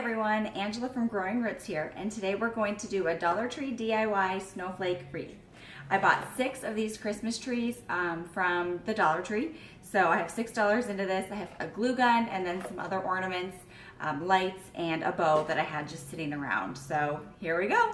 everyone, Angela from Growing Roots here, and today we're going to do a Dollar Tree DIY snowflake wreath. I bought 6 of these Christmas trees from the Dollar Tree, so I have $6 into this. I have a glue gun and then some other ornaments, lights, and a bow that I had just sitting around. So here we go.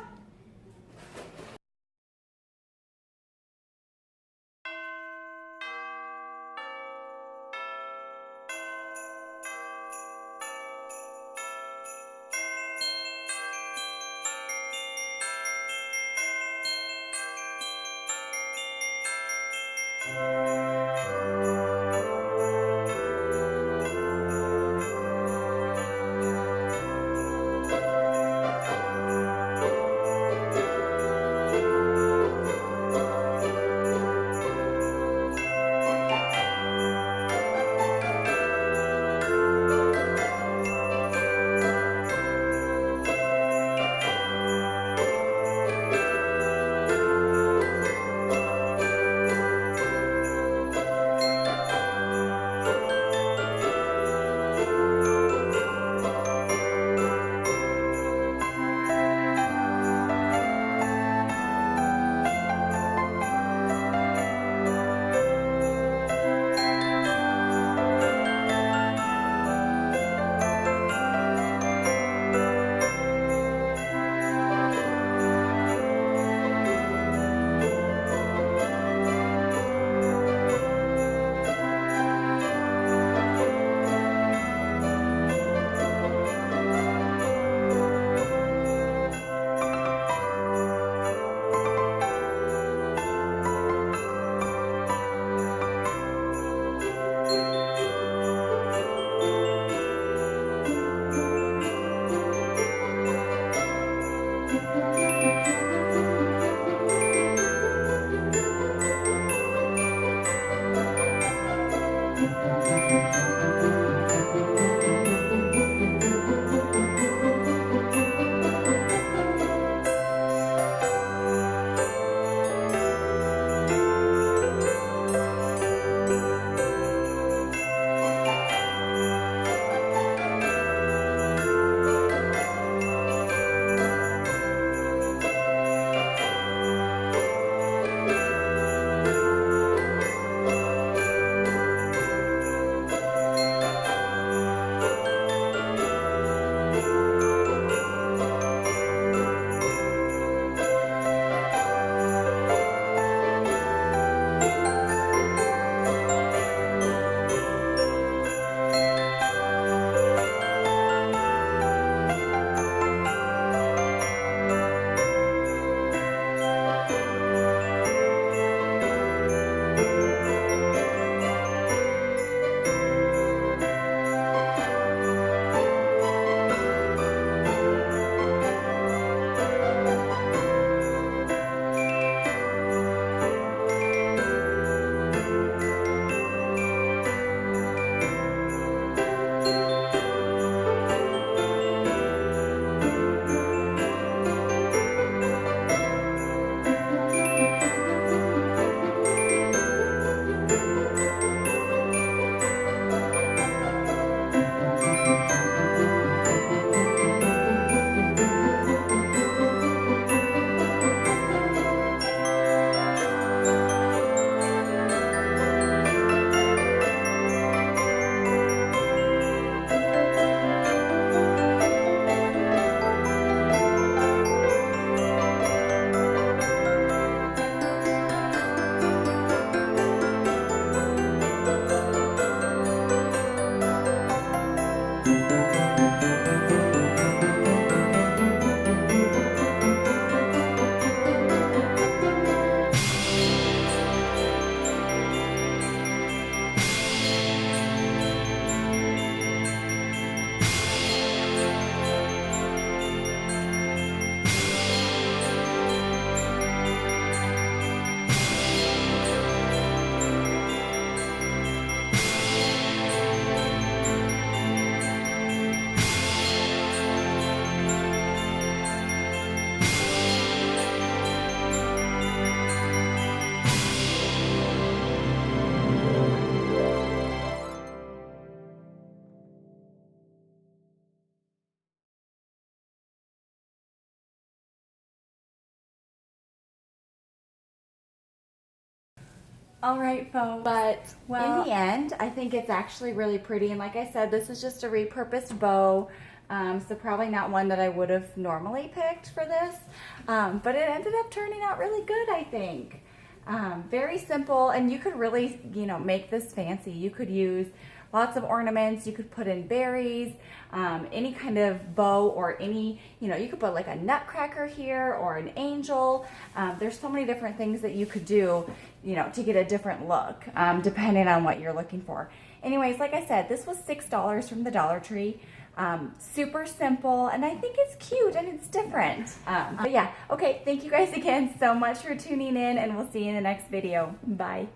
All right, folks. But in the end, I think it's actually really pretty. And like I said, this is just a repurposed bow. So probably not one that I would have normally picked for this. But it ended up turning out really good, I think. Very simple, and you could really, make this fancy. You could use lots of ornaments. You could put in berries, any kind of bow, or any, you could put like a nutcracker here or an angel. There's so many different things that you could do, to get a different look, depending on what you're looking for. Anyways, like I said, this was $6 from the Dollar Tree. Super simple, and I think it's cute and it's different. But yeah, okay, thank you guys again so much for tuning in, and we'll see you in the next video. Bye.